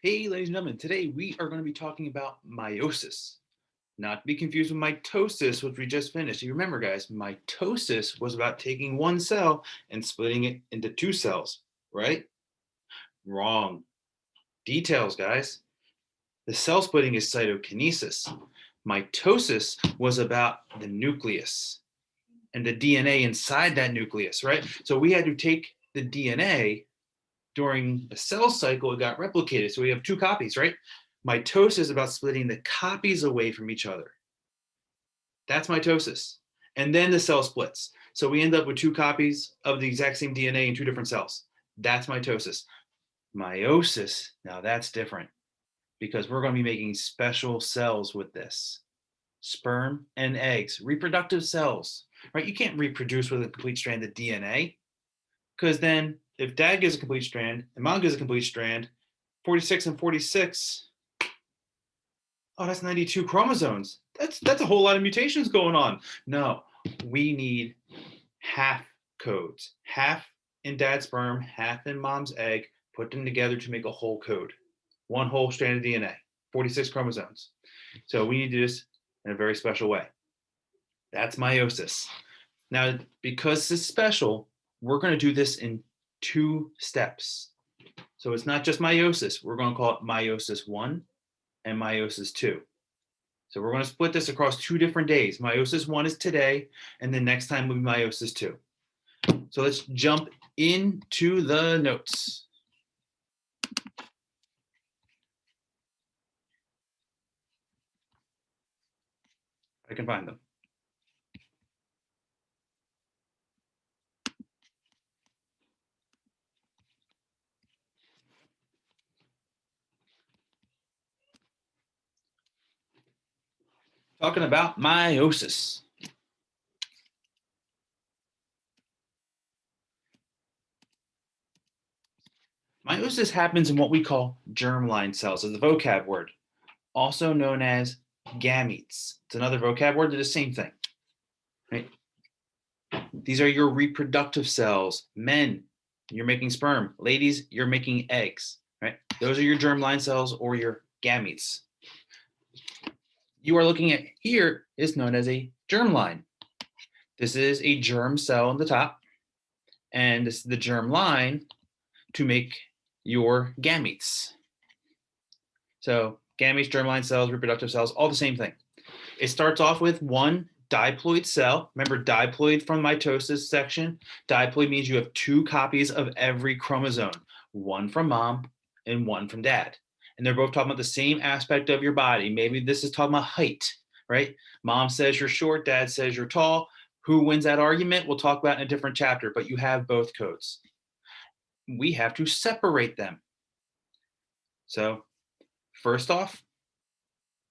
Hey, ladies and gentlemen, today we are going to be talking about meiosis. Not to be confused with mitosis, which we just finished. You remember, guys, mitosis was about taking one cell and splitting it into two cells, right? Wrong. Details, guys. The cell splitting is cytokinesis. Mitosis was about the nucleus and the DNA inside that nucleus, right? So we had to take the DNA during a cell cycle, it got replicated. So we have two copies, right? Mitosis is about splitting the copies away from each other. That's mitosis. And then the cell splits. So we end up with two copies of the exact same DNA in two different cells. That's mitosis. Meiosis, now that's different because we're going to be making special cells with this. Sperm and eggs, reproductive cells, right? You can't reproduce with a complete strand of DNA because then if dad gives a complete strand and mom gives a complete strand, 46 and 46, oh, that's 92 chromosomes. That's a whole lot of mutations going on. No, we need half codes, half in dad's sperm, half in mom's egg, put them together to make a whole code, one whole strand of DNA, 46 chromosomes. So we need to do this in a very special way. That's meiosis. Now, because it's special, we're going to do this in 2 steps. So it's not just meiosis. We're going to call it meiosis I and meiosis II. So we're going to split this across 2 different days. Meiosis I is today, and then next time will be meiosis II. So let's jump into the notes. I can find them. Talking about meiosis. Meiosis happens in what we call germline cells, as the vocab word, also known as gametes. It's another vocab word, they're the same thing. Right? These are your reproductive cells. Men, you're making sperm. Ladies, you're making eggs. Right? Those are your germline cells or your gametes. You are looking at here is known as a germline. This is a germ cell on the top, and this is the germ line to make your gametes. So gametes, germline cells, reproductive cells, all the same thing. It starts off with one diploid cell. Remember diploid from mitosis section? Diploid means you have 2 copies of every chromosome, one from mom and one from dad. And they're both talking about the same aspect of your body. Maybe this is talking about height, right? Mom says you're short, dad says you're tall. Who wins that argument? We'll talk about in a different chapter, but you have both codes. We have to separate them. So first off,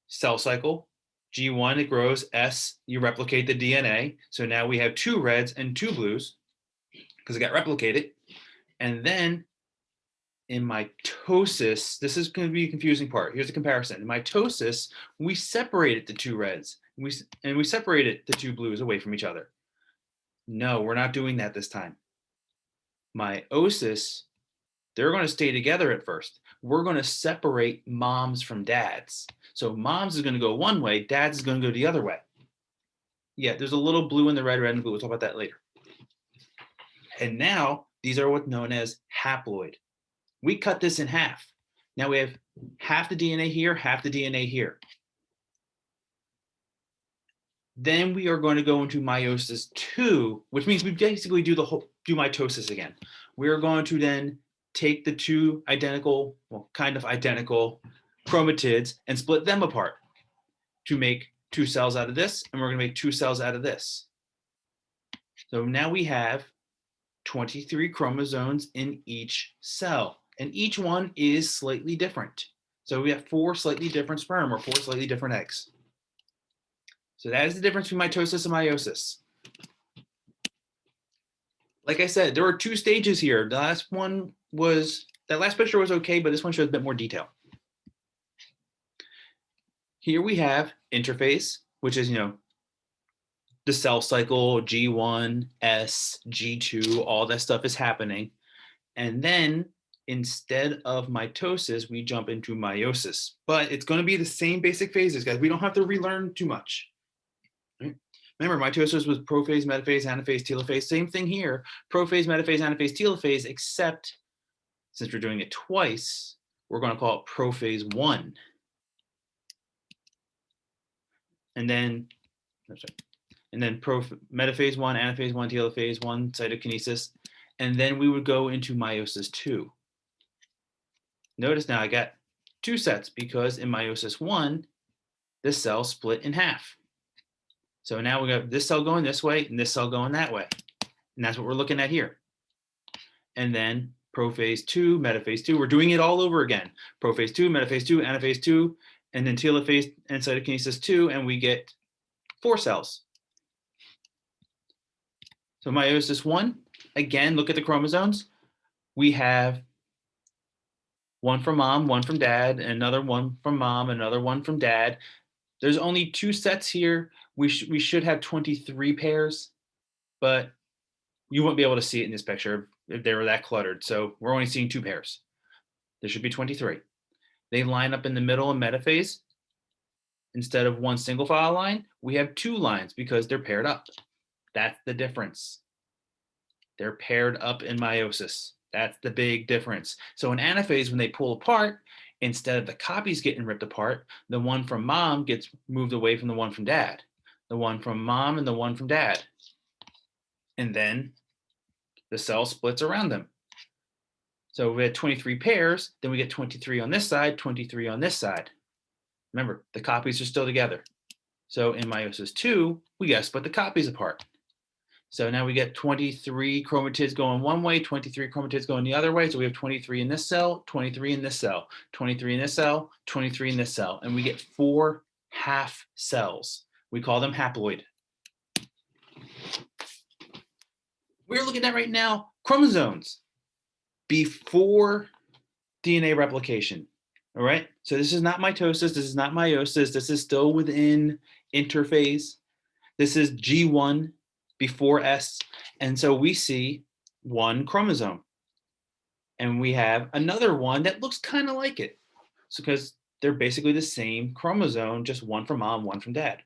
cell cycle. G1, it grows. S, you replicate the DNA. So now we have 2 reds and 2 blues because it got replicated. And then in mitosis, this is going to be a confusing part. Here's a comparison. In mitosis, we separated the 2 reds and we separated the 2 blues away from each other. No, we're not doing that this time. Meiosis, they're going to stay together at first. We're going to separate moms from dads. So moms is going to go one way, dads is going to go the other way. Yeah, there's a little blue in the red, red and blue. We'll talk about that later. And now these are what's known as haploid. We cut this in half. Now we have half the DNA here, half the DNA here. Then we are going to go into meiosis II, which means we basically do mitosis again. We are going to then take the 2 identical, well, kind of identical chromatids and split them apart to make 2 cells out of this, and we're going to make 2 cells out of this. So now we have 23 chromosomes in each cell, and each one is slightly different. So we have 4 slightly different sperm or 4 slightly different eggs. So that is the difference between mitosis and meiosis. Like I said, there were 2 stages here. The last one was, that last picture was okay, but this one shows a bit more detail. Here we have interphase, which is, the cell cycle, G1, S, G2, all that stuff is happening. And then Instead of mitosis, we jump into meiosis. But it's going to be the same basic phases, guys. We don't have to relearn too much. Right? Remember, mitosis was prophase, metaphase, anaphase, telophase. Same thing here. Prophase, metaphase, anaphase, telophase, except since we're doing it twice, we're going to call it prophase 1. And then, metaphase 1, anaphase 1, telophase 1, cytokinesis. And then we would go into meiosis 2. Notice now I got 2 sets because in meiosis 1, this cell split in half. So now we got this cell going this way and this cell going that way. And that's what we're looking at here. And then prophase 2, metaphase 2, we're doing it all over again. Prophase 2, metaphase 2, anaphase 2, and then telophase and cytokinesis 2, and we get 4 cells. So meiosis 1, again, look at the chromosomes. We have one from mom, one from dad, another one from mom, another one from dad. There's only 2 sets here. We should have 23 pairs, but you won't be able to see it in this picture if they were that cluttered. So we're only seeing 2 pairs. There should be 23. They line up in the middle in metaphase. Instead of one single file line, we have 2 lines because they're paired up. That's the difference. They're paired up in meiosis. That's the big difference. So in anaphase, when they pull apart, instead of the copies getting ripped apart, the one from mom gets moved away from the one from dad. The one from mom and the one from dad. And then the cell splits around them. So we had 23 pairs, then we get 23 on this side, 23 on this side. Remember, the copies are still together. So in meiosis 2, we got to split the copies apart. So now we get 23 chromatids going one way, 23 chromatids going the other way. So we have 23 in this cell, 23 in this cell, 23 in this cell, 23 in this cell. And we get 4 half cells. We call them haploid. We're looking at right now chromosomes before DNA replication. All right. So this is not mitosis. This is not meiosis. This is still within interphase. This is G1 before S. And so we see 1 chromosome. And we have another one that looks kind of like it. So because they're basically the same chromosome, just one from mom, one from dad.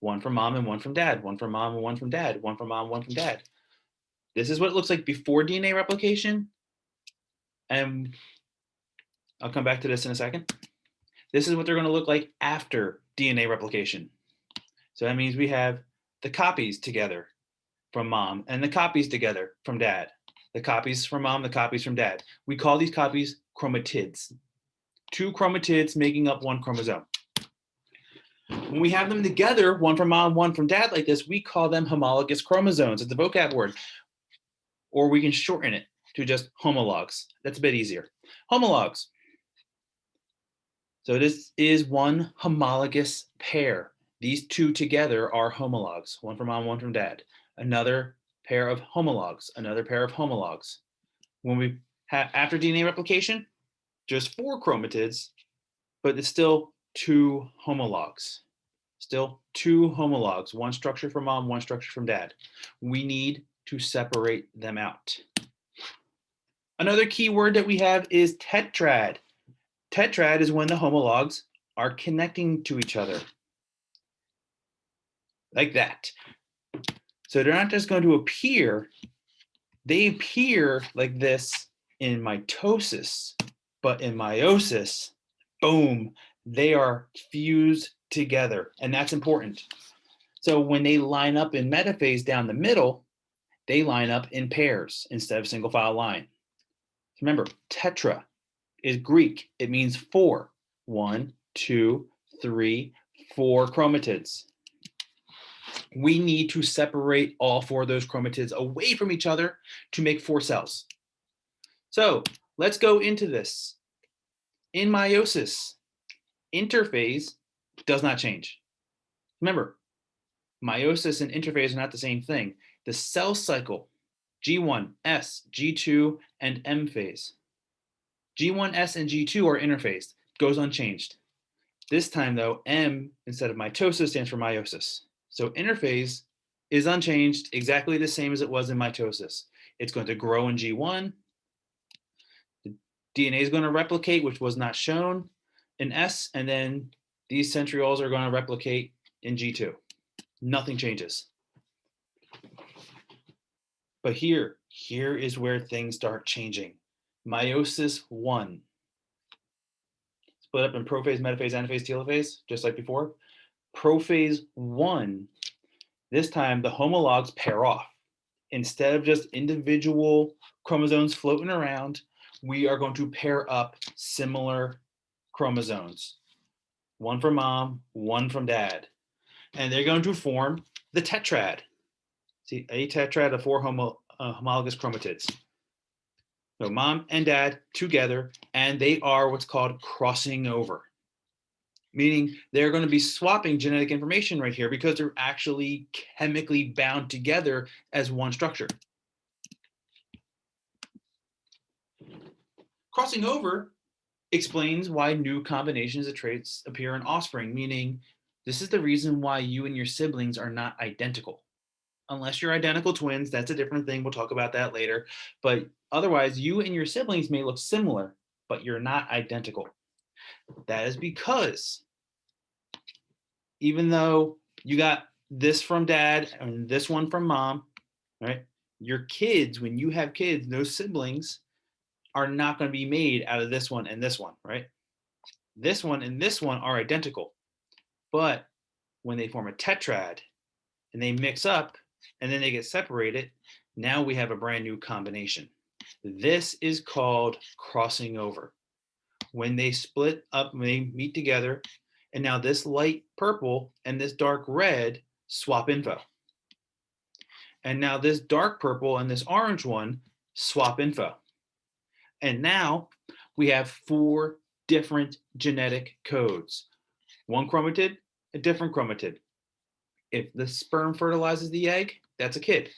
One from mom and one from dad. One from mom and one from dad. One from mom, one from dad. This is what it looks like before DNA replication. And I'll come back to this in a second. This is what they're going to look like after DNA replication. So that means we have the copies together from mom and the copies together from dad. The copies from mom, the copies from dad. We call these copies chromatids. 2 chromatids making up 1 chromosome. When we have them together, one from mom, one from dad like this, we call them homologous chromosomes. It's a vocab word. Or we can shorten it to just homologs. That's a bit easier. Homologs. So this is 1 homologous pair. These 2 together are homologs, one from mom, one from dad. Another pair of homologs, another pair of homologs. When we have after DNA replication, just 4 chromatids, but it's still 2 homologs. Still 2 homologs, 1 structure from mom, 1 structure from dad. We need to separate them out. Another key word that we have is tetrad. Tetrad is when the homologs are connecting to each other. Like that. So they're not just going to appear, they appear like this in mitosis, but in meiosis, boom, they are fused together. And that's important. So when they line up in metaphase down the middle, they line up in pairs instead of single file line. Remember, tetra is Greek. It means 4. 1, 2, 3, 4 chromatids. We need to separate all 4 of those chromatids away from each other to make 4 cells. So let's go into this. In meiosis, interphase does not change. Remember, meiosis and interphase are not the same thing. The cell cycle, G1, S, G2, and M phase. G1, S, and G2 are interphased, goes unchanged. This time though, M instead of mitosis stands for meiosis. So interphase is unchanged, exactly the same as it was in mitosis. It's going to grow in G1. The DNA is going to replicate, which was not shown in S, and then these centrioles are going to replicate in G2. Nothing changes. But here is where things start changing. Meiosis I, split up in prophase, metaphase, anaphase, telophase, just like before. Prophase I, this time the homologs pair off. Instead of just individual chromosomes floating around, we are going to pair up similar chromosomes. One from mom, one from dad. And they're going to form the tetrad. See, a tetrad of four homologous chromatids. So mom and dad together, and they are what's called crossing over. Meaning they're going to be swapping genetic information right here because they're actually chemically bound together as one structure. Crossing over explains why new combinations of traits appear in offspring, meaning this is the reason why you and your siblings are not identical. Unless you're identical twins, that's a different thing. We'll talk about that later. But otherwise, you and your siblings may look similar, but you're not identical. That is because even though you got this from dad and this one from mom, right? Your kids, when you have kids, those siblings are not going to be made out of this one and this one, right? This one and this one are identical. But when they form a tetrad and they mix up and then they get separated, now we have a brand new combination. This is called crossing over. When they split up, when they meet together, and now this light purple and this dark red swap info. And now this dark purple and this orange one swap info. And now we have 4 different genetic codes. One chromatid, a different chromatid. If the sperm fertilizes the egg, that's a kid.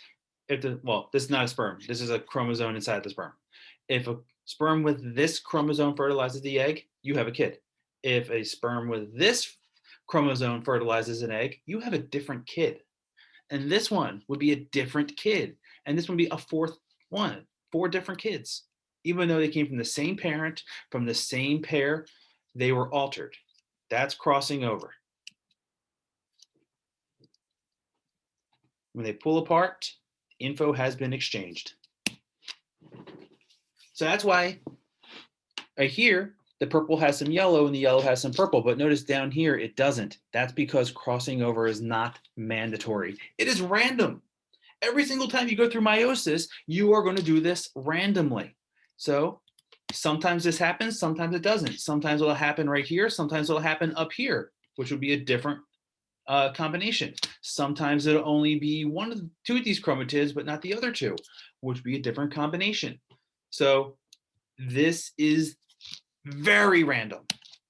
Well, this is not a sperm. This is a chromosome inside the sperm. If a sperm with this chromosome fertilizes the egg, you have a kid. If a sperm with this chromosome fertilizes an egg, you have a different kid. And this one would be a different kid. And this would be a 4th one, 4 different kids. Even though they came from the same parent, from the same pair, they were altered. That's crossing over. When they pull apart, info has been exchanged. So that's why right here, the purple has some yellow and the yellow has some purple, but notice down here it doesn't. That's because crossing over is not mandatory. It is random. Every single time you go through meiosis, you are going to do this randomly. So sometimes this happens, sometimes it doesn't. Sometimes it'll happen right here, sometimes it'll happen up here, which would be a different combination. Sometimes it'll only be 1 of 2 of these chromatids, but not the other 2, which would be a different combination. So this is very random.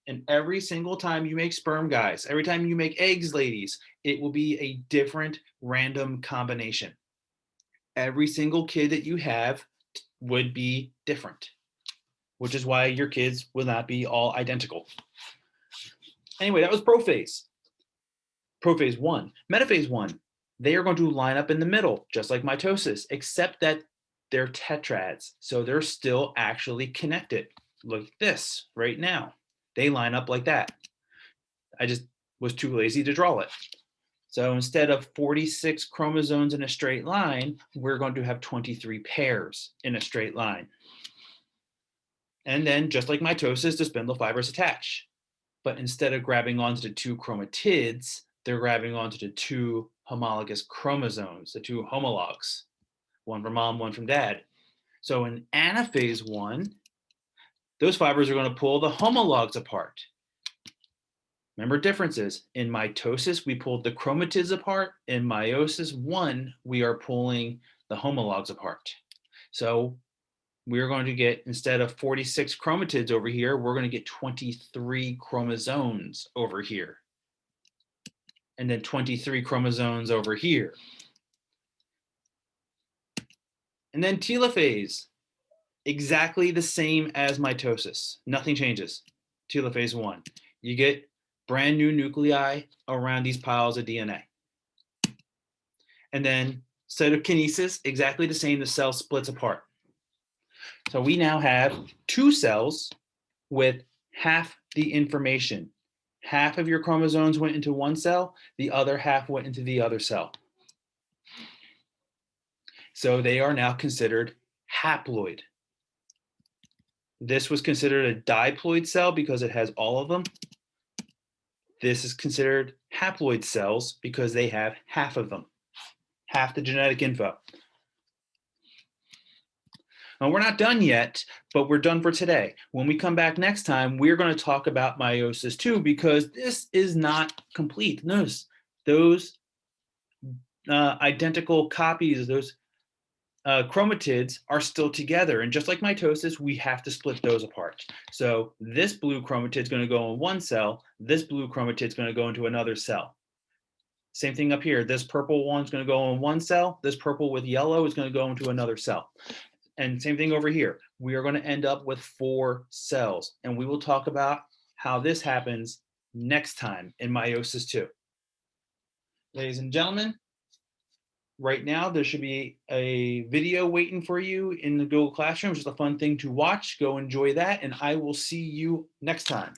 And every single time you make sperm, guys, every time you make eggs, ladies, it will be a different random combination. Every single kid that you have would be different, which is why your kids will not be all identical. Anyway, that was prophase. Prophase 1. Metaphase 1, they are going to line up in the middle, just like mitosis, except that they're tetrads. So they're still actually connected. Look at this right now. They line up like that. I just was too lazy to draw it. So instead of 46 chromosomes in a straight line, we're going to have 23 pairs in a straight line. And then just like mitosis, the spindle fibers attach. But instead of grabbing onto the 2 chromatids, they're grabbing onto the 2 homologous chromosomes, the 2 homologs, one from mom, one from dad. So in anaphase 1, those fibers are going to pull the homologs apart. Remember differences. In mitosis, we pulled the chromatids apart. In meiosis I, we are pulling the homologs apart. So we're going to get, instead of 46 chromatids over here, we're going to get 23 chromosomes over here. And then 23 chromosomes over here. And then telophase, exactly the same as mitosis. Nothing changes. Telophase 1. You get brand new nuclei around these piles of DNA. And then cytokinesis, exactly the same. The cell splits apart. So we now have 2 cells with half the information. Half of your chromosomes went into one cell, the other half went into the other cell. So they are now considered haploid. This was considered a diploid cell because it has all of them. This is considered haploid cells because they have half of them, half the genetic info. Now, we're not done yet, but we're done for today. When we come back next time, we're going to talk about meiosis II because this is not complete. Notice those identical copies, those chromatids are still together. And just like mitosis, we have to split those apart. So this blue chromatid is going to go in one cell. This blue chromatid is going to go into another cell. Same thing up here. This purple one is going to go in one cell. This purple with yellow is going to go into another cell. And same thing over here. We are going to end up with 4 cells. And we will talk about how this happens next time in meiosis II. Ladies and gentlemen, right now there should be a video waiting for you in the Google Classroom. It's just a fun thing to watch. Go enjoy that. And I will see you next time.